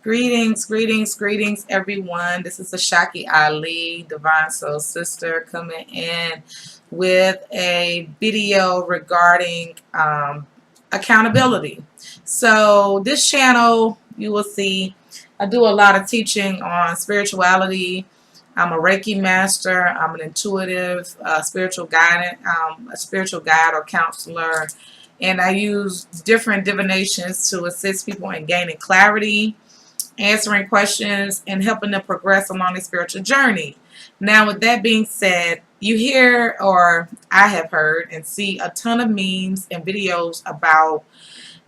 Greetings, greetings, greetings, everyone. This is Ashaki Ali, Divine Soul Sister, coming in with a video regarding accountability. So, this channel, you will see, I do a lot of teaching on spirituality. I'm a Reiki master. I'm an intuitive a spiritual guide or counselor, and I use different divinations to assist people in gaining clarity, answering questions, and helping them progress along their spiritual journey. Now, with that being said, you hear, or I have heard and see, a ton of memes and videos about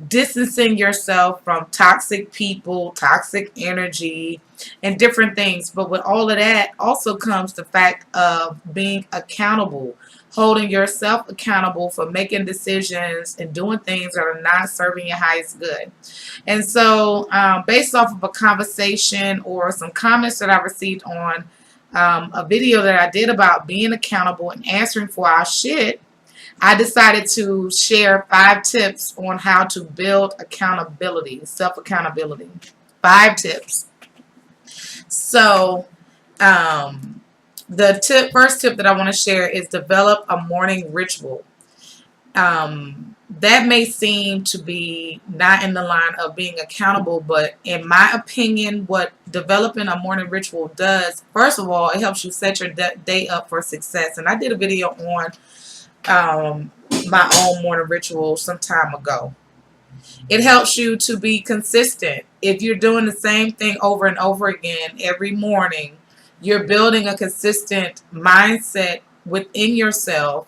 distancing yourself from toxic people, toxic energy, and different things. But with all of that also comes the fact of being accountable, holding yourself accountable for making decisions and doing things that are not serving your highest good. And so, based off of a conversation or some comments that I received on a video that I did about being accountable and answering for our shit, I decided to share 5 tips on how to build accountability, self accountability. 5 tips. So, the first tip that I want to share is develop a morning ritual. That may seem to be not in the line of being accountable, but in my opinion, what developing a morning ritual does, first of all, it helps you set your day up for success. And I did a video on my own morning ritual some time ago. It helps you to be consistent. If you're doing the same thing over and over again every morning, you're building a consistent mindset within yourself,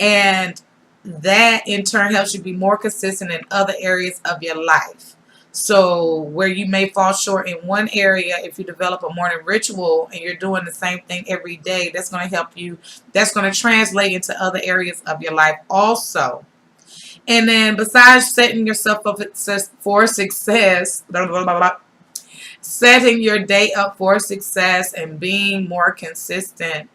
and that in turn helps you be more consistent in other areas of your life. So where you may fall short in one area, if you develop a morning ritual and you're doing the same thing every day, that's going to help you. That's going to translate into other areas of your life also. And then besides setting yourself up for success, blah, blah, blah, blah, setting your day up for success and being more consistent,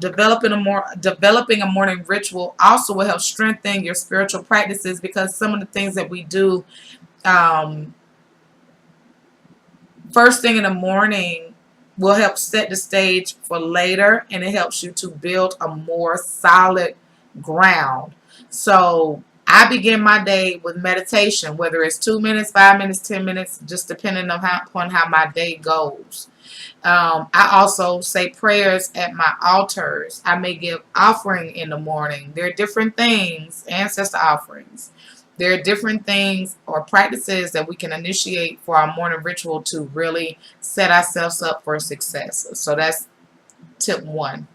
developing a morning ritual also will help strengthen your spiritual practices, because some of the things that we do um, first thing in the morning will help set the stage for later, and it helps you to build a more solid ground. So I begin my day with meditation, whether it's 2 minutes, 5 minutes, 10 minutes, just depending on upon how my day goes. I also say prayers at my altars. I may give offering in the morning. There are different things, ancestor offerings. There are different things or practices that we can initiate for our morning ritual to really set ourselves up for success. So that's tip 1.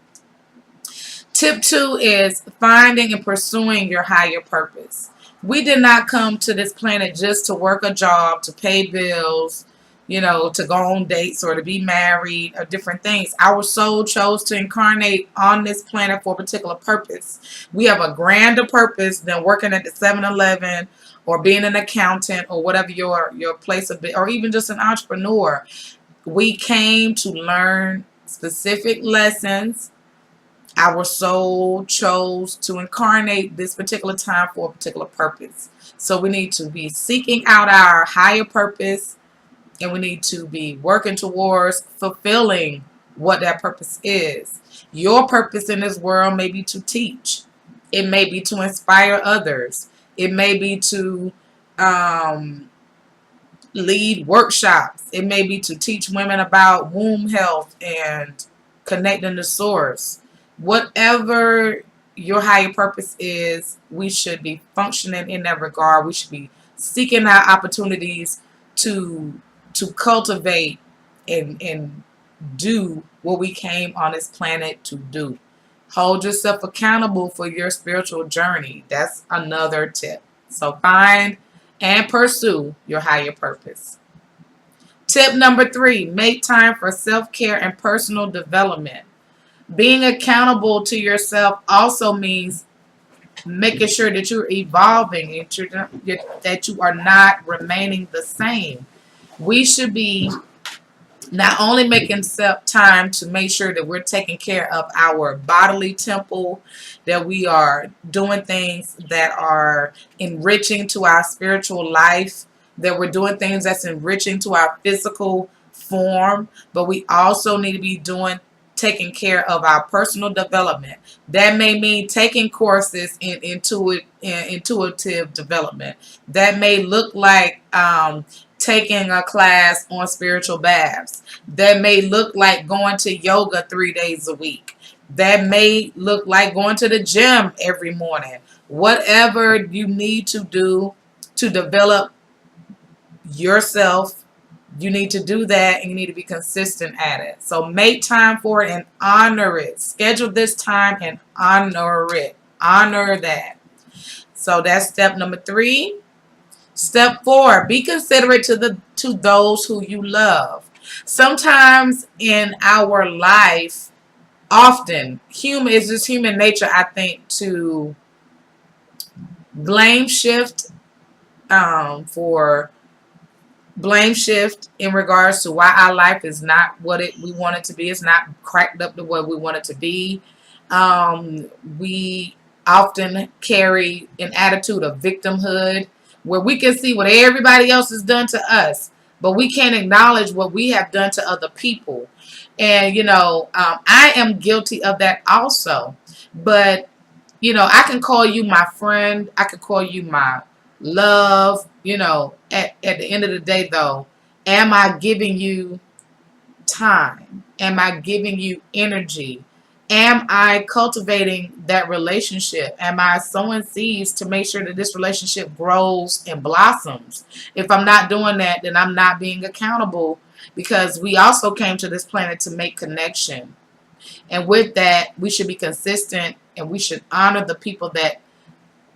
Tip 2 is finding and pursuing your higher purpose. We did not come to this planet just to work a job, to pay bills, to go on dates or to be married or different things. Our soul chose to incarnate on this planet for a particular purpose. We have a grander purpose than working at the 7-Eleven or being an accountant or whatever your place of, or even just an entrepreneur. We came to learn specific lessons. Our soul chose to incarnate this particular time for a particular purpose. So we need to be seeking out our higher purpose, and we need to be working towards fulfilling what that purpose is. Your purpose in this world may be to teach. It may be to inspire others. It may be to lead workshops. It may be to teach women about womb health and connecting to source. Whatever your higher purpose is, we should be functioning in that regard. We should be seeking out opportunities to cultivate and do what we came on this planet to do. Hold yourself accountable for your spiritual journey. That's another tip. So find and pursue your higher purpose. Tip number 3, make time for self-care and personal development. Being accountable to yourself also means making sure that you're evolving and that you are not remaining the same. We should be not only making time to make sure that we're taking care of our bodily temple, that we are doing things that are enriching to our spiritual life, that we're doing things that's enriching to our physical form, but we also need to be taking care of our personal development. That may mean taking courses in intuitive development. That may look like taking a class on spiritual baths. That may look like going to yoga 3 days a week. That may look like going to the gym every morning. Whatever you need to do to develop yourself, you need to do that, and you need to be consistent at it. So make time for it and honor it. Schedule this time and honor it. Honor that. So that's step number 3. Step 4, be considerate to those who you love. Sometimes in our life, often, it's just human nature, I think, to blame shift in regards to why our life is not what we want it to be. It's not cracked up to what we want it to be. We often carry an attitude of victimhood where we can see what everybody else has done to us, but we can't acknowledge what we have done to other people. And, I am guilty of that also. But, I can call you my friend. I could call you my love. At the end of the day, though, am I giving you time? Am I giving you energy? Am I cultivating that relationship? Am I sowing seeds to make sure that this relationship grows and blossoms? If I'm not doing that, then I'm not being accountable, because we also came to this planet to make connection. And with that, we should be consistent, and we should honor the people that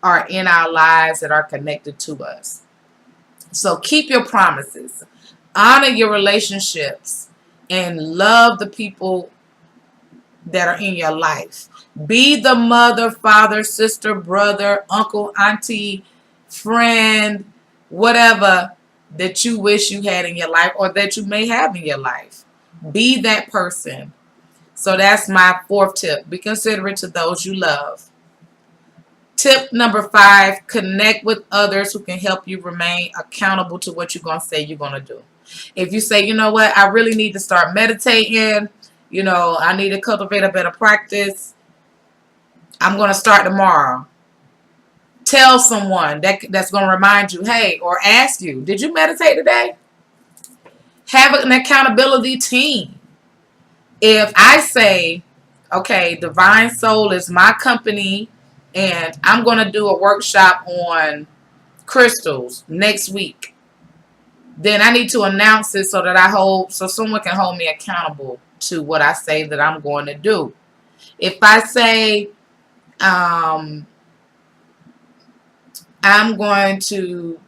are in our lives that are connected to us. So keep your promises, honor your relationships, and love the people that are in your life. Be the mother, father, sister, brother, uncle, auntie, friend, whatever that you wish you had in your life or that you may have in your life. Be that person. So that's my 4th tip. Be considerate to those you love. Tip number 5, connect with others who can help you remain accountable to what you're going to say you're going to do. If you say, you know what, I really need to start meditating, I need to cultivate a better practice, I'm going to start tomorrow. Tell someone that's going to remind you, hey, or ask you, did you meditate today? Have an accountability team. If I say, okay, Divine Soul is my company, and I'm going to do a workshop on crystals next week, then I need to announce it so that so someone can hold me accountable to what I say that I'm going to do. If I say I'm going to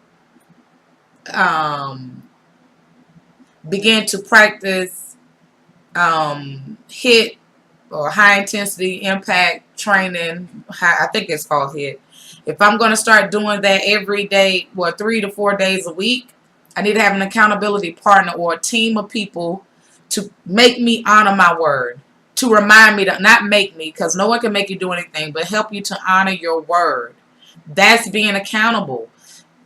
begin to practice HIIT, or high intensity impact training, I think it's called HIIT. If I'm going to start doing that every day, 3 to 4 days a week, I need to have an accountability partner or a team of people to make me honor my word, to remind me to not make me, because no one can make you do anything, but help you to honor your word. That's being accountable.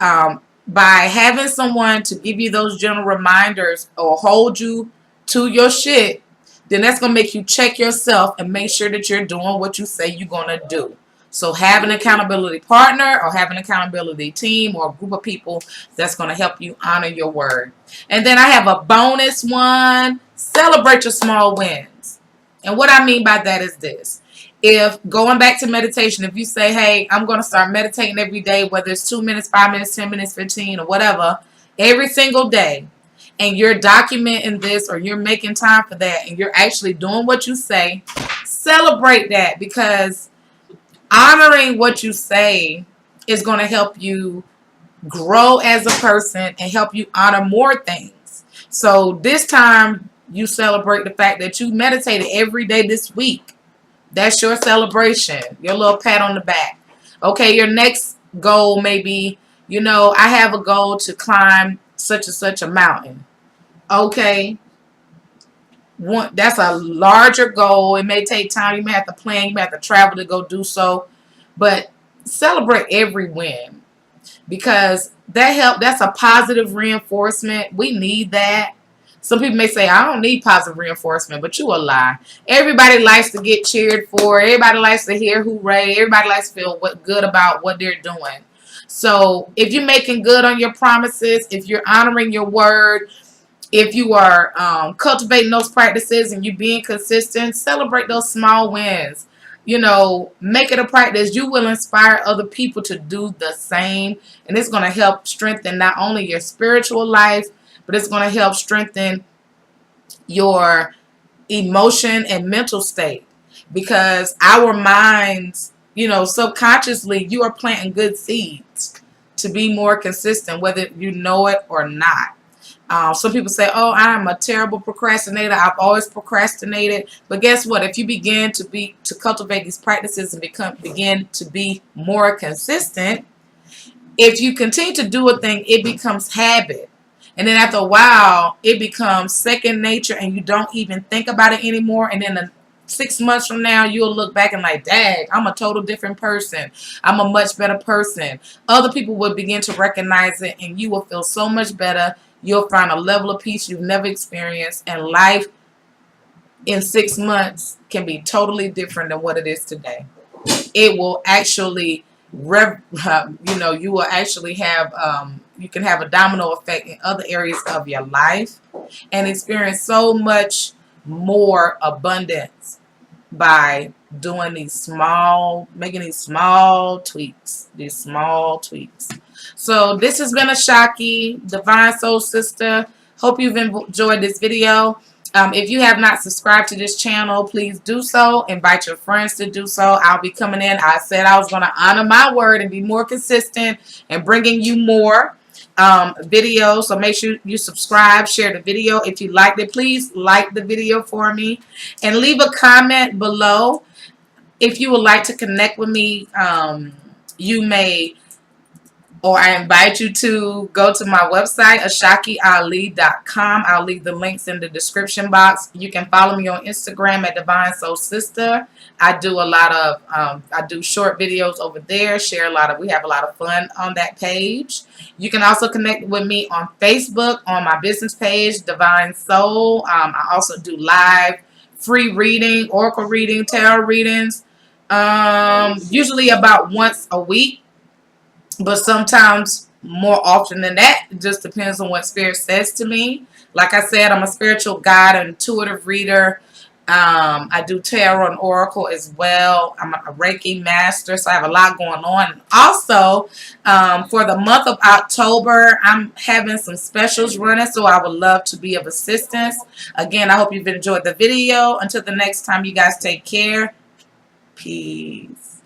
By having someone to give you those general reminders or hold you to your shit, then that's going to make you check yourself and make sure that you're doing what you say you're going to do. So have an accountability partner or have an accountability team or a group of people that's going to help you honor your word. And then I have a bonus one. Celebrate your small wins. And what I mean by that is this. If going back to meditation, if you say, hey, I'm going to start meditating every day, whether it's 2 minutes, 5 minutes, 10 minutes, 15 or whatever, every single day, and you're documenting this or you're making time for that and you're actually doing what you say, celebrate that, because honoring what you say is going to help you grow as a person and help you honor more things. So this time you celebrate the fact that you meditated every day this week. That's your celebration, your little pat on the back. Okay, your next goal may be, I have a goal to climb such and such a mountain. Okay, that's a larger goal. It may take time. You may have to plan. You may have to travel to go do so. But celebrate every win. because that's a positive reinforcement. We need that. Some people may say, I don't need positive reinforcement, but you a lie. Everybody likes to get cheered for. Everybody likes to hear hooray. Everybody likes to feel good about what they're doing. So if you're making good on your promises, if you're honoring your word, if you are cultivating those practices and you being consistent, celebrate those small wins. Make it a practice. You will inspire other people to do the same. And it's going to help strengthen not only your spiritual life, but it's going to help strengthen your emotion and mental state. Because our minds, subconsciously, you are planting good seeds to be more consistent, whether you know it or not. Some people say, oh, I'm a terrible procrastinator. I've always procrastinated. But guess what? If you begin to cultivate these practices and begin to be more consistent, if you continue to do a thing, it becomes habit. And then after a while, it becomes second nature and you don't even think about it anymore. And then 6 months from now, you'll look back and like, dang, I'm a total different person. I'm a much better person. Other people will begin to recognize it and you will feel so much better. You'll find a level of peace you've never experienced. And life in 6 months can be totally different than what it is today. It will actually, you will actually have, you can have a domino effect in other areas of your life and experience so much more abundance by doing making these small tweaks. So this has been Ashaki, Divine Soul Sister. Hope you've enjoyed this video. If you have not subscribed to this channel, please do so. Invite your friends to do so. I'll be coming in. I said I was going to honor my word and be more consistent and bringing you more videos. So make sure you subscribe, share the video. If you liked it, please like the video for me and leave a comment below. If you would like to connect with me, you may, or I invite you to go to my website, ashakiali.com. I'll leave the links in the description box. You can follow me on Instagram at Divine Soul Sister. I do a lot of, I do short videos over there, we have a lot of fun on that page. You can also connect with me on Facebook, on my business page, Divine Soul. I also do live free reading, oracle reading, tarot readings, usually about once a week. But sometimes more often than that. It just depends on what Spirit says to me. Like I said, I'm a spiritual guide and intuitive reader. I do tarot and oracle as well. I'm a Reiki master, so I have a lot going on. Also, for the month of October, I'm having some specials running, so I would love to be of assistance. Again, I hope you've enjoyed the video. Until the next time, you guys take care. Peace.